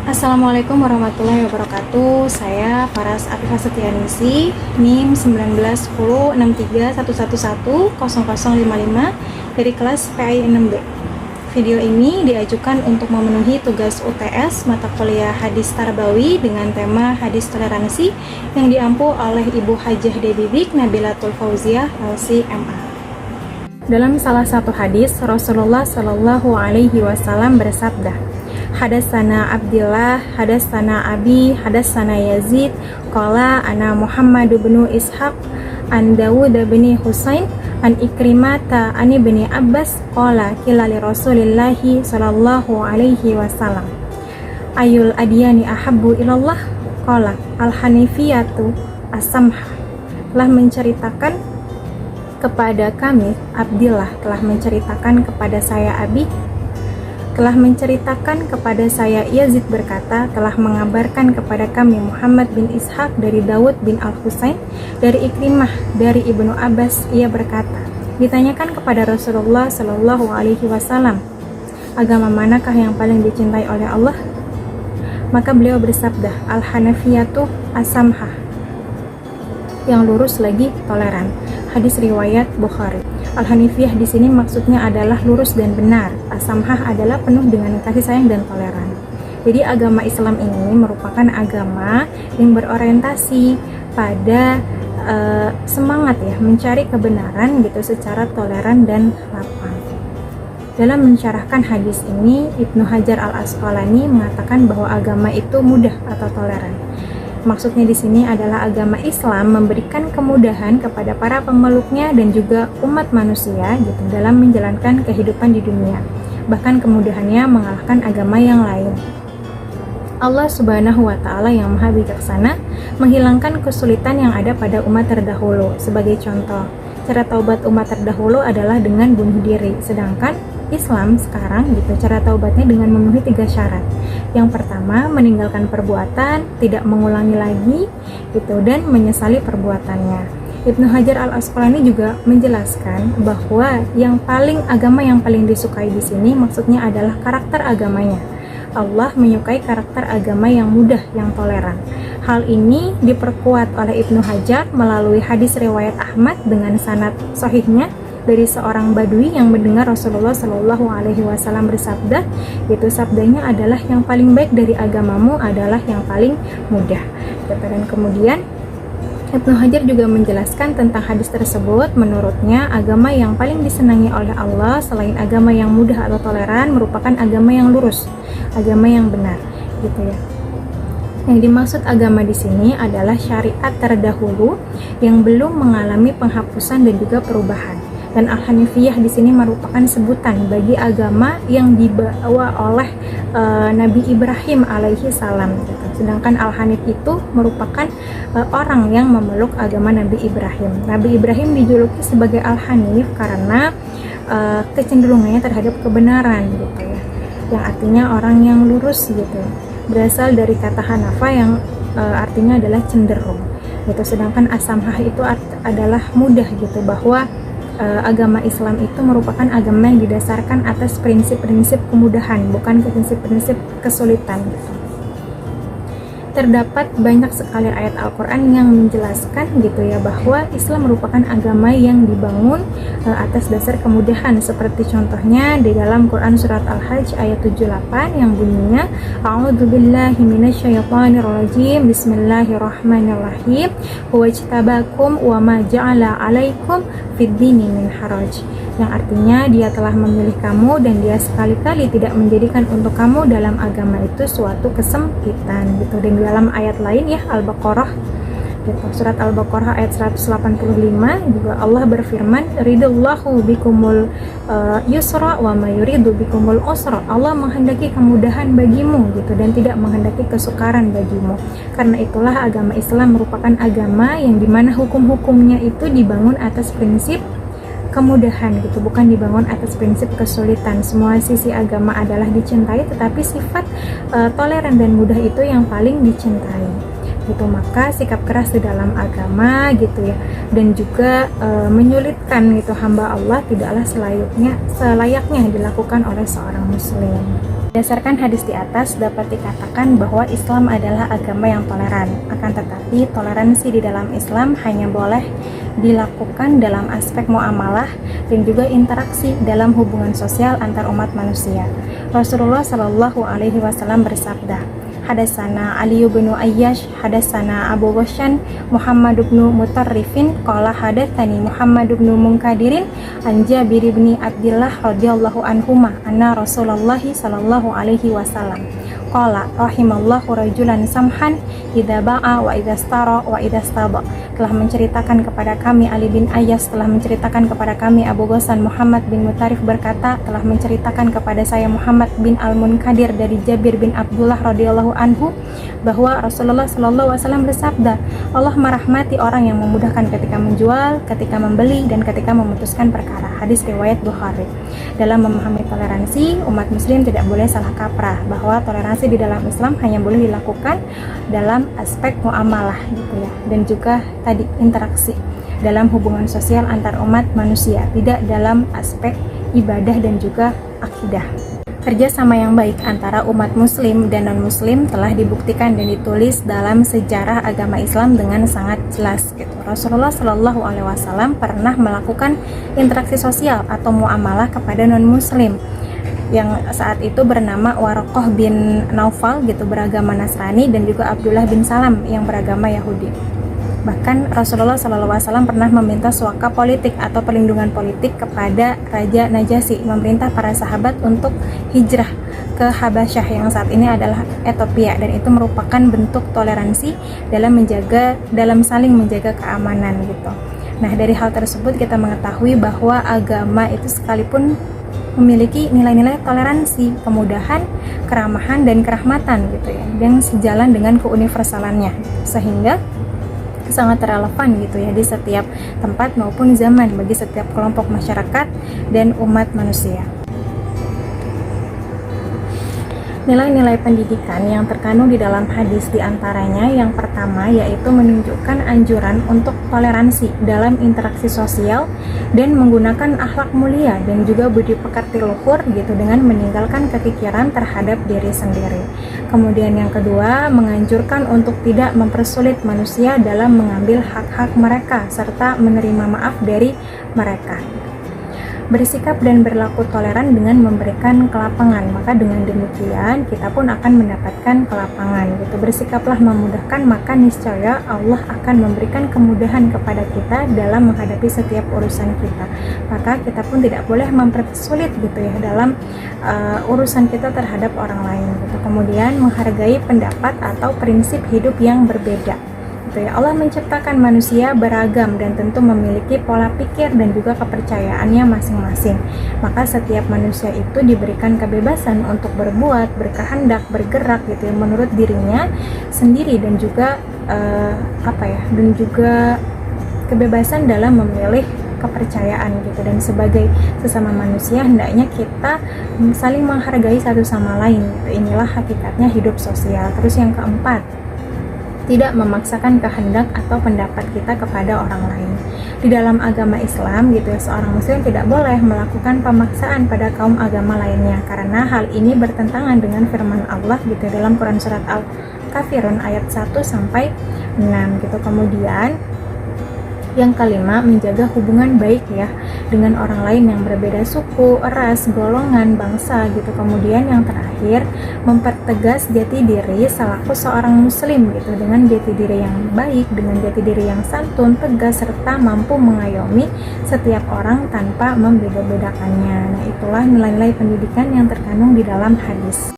Assalamualaikum warahmatullahi wabarakatuh. Saya Faras Afifah Setianingsih, NIM 19106311100055 dari kelas PAI 6B. Video ini diajukan untuk memenuhi tugas UTS mata kuliah Hadis Tarbawi dengan tema Hadis Toleransi yang diampu oleh Ibu Hajah Debibik Nabilatul Fauziah LC.MA. Dalam salah satu hadis, Rasulullah Shallallahu Alaihi Wasallam bersabda, "Hadatsana Abdillah, hadatsana Abi, hadatsana Yazid, qala ana Muhammad bin Ishaq, an Dawud bin Husain, an Ikrimata, an ibni Abbas, qala qila li Rasulillahi Shallallahu Alaihi Wasallam, ayul adiyani ahabbu ilallah, qala al-hanifiyatu as-samha." Telah menceritakan kepada kami, Abdillah telah menceritakan kepada saya Abi, telah menceritakan kepada saya Yazid berkata, telah mengabarkan kepada kami Muhammad bin Ishaq dari Dawud bin Al-Husain, dari Ikrimah, dari Ibnu Abbas, ia berkata, ditanyakan kepada Rasulullah Shallallahu Alaihi Wasallam, agama manakah yang paling dicintai oleh Allah? Maka beliau bersabda, Al-Hanafiyatu as-samha, yang lurus lagi toleran. Hadis riwayat Bukhari. Al-Hanifiyah di sini maksudnya adalah lurus dan benar. As-samhah adalah penuh dengan kasih sayang dan toleran. Jadi agama Islam ini merupakan agama yang berorientasi pada semangat ya, mencari kebenaran gitu secara toleran dan lapang. Dalam mensyarahkan hadis ini, Ibnu Hajar Al-Asqalani mengatakan bahwa agama itu mudah atau toleran. Maksudnya di sini adalah agama Islam memberikan kemudahan kepada para pemeluknya dan juga umat manusia gitu dalam menjalankan kehidupan di dunia. Bahkan kemudahannya mengalahkan agama yang lain. Allah Subhanahu wa Ta'ala yang Maha Bijaksana menghilangkan kesulitan yang ada pada umat terdahulu. Sebagai contoh, cara taubat umat terdahulu adalah dengan bunuh diri, sedangkan Islam sekarang gitu cara taubatnya dengan memenuhi 3 syarat. Yang pertama, meninggalkan perbuatan, tidak mengulangi lagi gitu, dan menyesali perbuatannya. Ibnu Hajar Al-Asqalani juga menjelaskan bahwa agama yang paling disukai di sini maksudnya adalah karakter agamanya. Allah menyukai karakter agama yang mudah, yang toleran. Hal ini diperkuat oleh Ibnu Hajar melalui hadis riwayat Ahmad dengan sanad sahihnya dari seorang badui yang mendengar Rasulullah Shallallahu Alaihi Wasallam bersabda, yaitu sabdanya adalah yang paling baik dari agamamu adalah yang paling mudah. Dan kemudian Ibnu Hajar juga menjelaskan tentang hadis tersebut. Menurutnya agama yang paling disenangi oleh Allah selain agama yang mudah atau toleran merupakan agama yang lurus, agama yang benar, gitu ya. Yang dimaksud agama di sini adalah syariat terdahulu yang belum mengalami penghapusan dan juga perubahan. Dan Al-Hanifiyah di sini merupakan sebutan bagi agama yang dibawa oleh Nabi Ibrahim alaihi salam gitu. Sedangkan Al-Hanif itu merupakan orang yang memeluk agama Nabi Ibrahim. Nabi Ibrahim dijuluki sebagai Al-Hanif karena kecenderungannya terhadap kebenaran gitu ya. Yang artinya orang yang lurus gitu. Berasal dari kata Hanafa yang artinya adalah cenderung gitu. Sedangkan as-samhah itu adalah mudah gitu, bahwa agama Islam itu merupakan agama yang didasarkan atas prinsip-prinsip kemudahan, bukan prinsip-prinsip kesulitan. Terdapat banyak sekali ayat Al-Quran yang menjelaskan gitu ya, bahwa Islam merupakan agama yang dibangun atas dasar kemudahan, seperti contohnya di dalam Quran surat Al-Hajj ayat 78 yang bunyinya, A'udzubillahi minasyaitonirrajim, Bismillahirrahmanirrahim, huwajtabakum wa ma ja'ala 'alaikum fid dini min haraj, yang artinya dia telah memilih kamu dan dia sekali-kali tidak menjadikan untuk kamu dalam agama itu suatu kesempitan gitu. Dan dalam ayat lain ya, Al-Baqarah gitu, surat Al-Baqarah ayat 185 juga Allah berfirman, ridallahu bikumul yusra wa ma yuridu bikumul usra, Allah menghendaki kemudahan bagimu gitu dan tidak menghendaki kesukaran bagimu. Karena itulah agama Islam merupakan agama yang dimana hukum-hukumnya itu dibangun atas prinsip kemudahan gitu, bukan dibangun atas prinsip kesulitan. Semua sisi agama adalah dicintai, tetapi sifat toleran dan mudah itu yang paling dicintai gitu. Maka sikap keras di dalam agama gitu ya, dan juga menyulitkan gitu hamba Allah tidaklah selayaknya dilakukan oleh seorang muslim. Berdasarkan hadis di atas dapat dikatakan bahwa Islam adalah agama yang toleran. Akan tetapi toleransi di dalam Islam hanya boleh dilakukan dalam aspek muamalah dan juga interaksi dalam hubungan sosial antar umat manusia. Rasulullah Shallallahu Alaihi Wasallam bersabda, Hadasana Ali bin Ayyash, hadasana Abu Ghassan, Muhammad bin Mutarrifin, qala hadatsani Muhammad bin Munkadirin, an Jabir bin Abdullah radhiyallahu anhuma, anna Rasulullah sallallahu alaihi wasallam qala rahimallahu rajulan samhan idza ba'a wa idza istara wa idza istaba. Telah menceritakan kepada kami Ali bin Ayyas, telah menceritakan kepada kami Abu Ghassan Muhammad bin Mutarrif berkata, telah menceritakan kepada saya Muhammad bin Al-Munkadir dari Jabir bin Abdullah radhiyallahu anhu bahwa Rasulullah sallallahu alaihi wasallam bersabda, Allah merahmati orang yang memudahkan ketika menjual, ketika membeli, dan ketika memutuskan perkara. Hadis riwayat Bukhari. Dalam memahami toleransi, umat muslim tidak boleh salah kaprah bahwa toleransi di dalam Islam hanya boleh dilakukan dalam aspek muamalah gitu ya, dan juga tadi interaksi dalam hubungan sosial antar umat manusia, tidak dalam aspek ibadah dan juga akidah. Kerjasama yang baik antara umat muslim dan non-muslim telah dibuktikan dan ditulis dalam sejarah agama Islam dengan sangat jelas gitu. Rasulullah Shallallahu Alaihi Wasallam pernah melakukan interaksi sosial atau muamalah kepada non-muslim yang saat itu bernama Waraqah bin Naufal gitu, beragama Nasrani, dan juga Abdullah bin Salam yang beragama Yahudi. Bahkan Rasulullah SAW pernah meminta suaka politik atau perlindungan politik kepada Raja Najasyi, memerintah para sahabat untuk hijrah ke Habasyah yang saat ini adalah Ethiopia, dan itu merupakan bentuk toleransi dalam saling menjaga keamanan gitu. Nah, dari hal tersebut kita mengetahui bahwa agama itu sekalipun memiliki nilai-nilai toleransi, kemudahan, keramahan, dan kerahmatan gitu ya, yang sejalan dengan keuniversalannya, sehingga sangat relevan gitu ya di setiap tempat maupun zaman bagi setiap kelompok masyarakat dan umat manusia. Nilai-nilai pendidikan yang terkandung di dalam hadis diantaranya yang pertama yaitu menunjukkan anjuran untuk toleransi dalam interaksi sosial dan menggunakan akhlak mulia dan juga budi pekerti luhur gitu dengan meninggalkan kekikiran terhadap diri sendiri. Kemudian yang kedua, menganjurkan untuk tidak mempersulit manusia dalam mengambil hak-hak mereka serta menerima maaf dari mereka. Bersikap dan berlaku toleran dengan memberikan kelapangan, maka dengan demikian kita pun akan mendapatkan kelapangan gitu. Bersikaplah memudahkan, maka niscaya Allah akan memberikan kemudahan kepada kita dalam menghadapi setiap urusan kita. Maka kita pun tidak boleh mempersulit gitu ya dalam urusan kita terhadap orang lain gitu. Kemudian menghargai pendapat atau prinsip hidup yang berbeda. Allah menciptakan manusia beragam dan tentu memiliki pola pikir dan juga kepercayaannya masing-masing. Maka setiap manusia itu diberikan kebebasan untuk berbuat, berkehendak, bergerak gitu ya, menurut dirinya sendiri dan juga dan juga kebebasan dalam memilih kepercayaan gitu. Dan sebagai sesama manusia hendaknya kita saling menghargai satu sama lain gitu. Inilah hakikatnya hidup sosial. Terus yang keempat, tidak memaksakan kehendak atau pendapat kita kepada orang lain. Di dalam agama Islam gitu ya, seorang muslim tidak boleh melakukan pemaksaan pada kaum agama lainnya karena hal ini bertentangan dengan firman Allah gitu dalam Quran surat Al-Kafirun ayat 1 sampai 6 gitu. Kemudian yang kelima, menjaga hubungan baik ya dengan orang lain yang berbeda suku, ras, golongan, bangsa gitu. Kemudian yang terakhir, mempertegas jati diri selaku seorang muslim gitu dengan jati diri yang baik, dengan jati diri yang santun, tegas, serta mampu mengayomi setiap orang tanpa membeda-bedakannya. Nah, itulah nilai-nilai pendidikan yang terkandung di dalam hadis.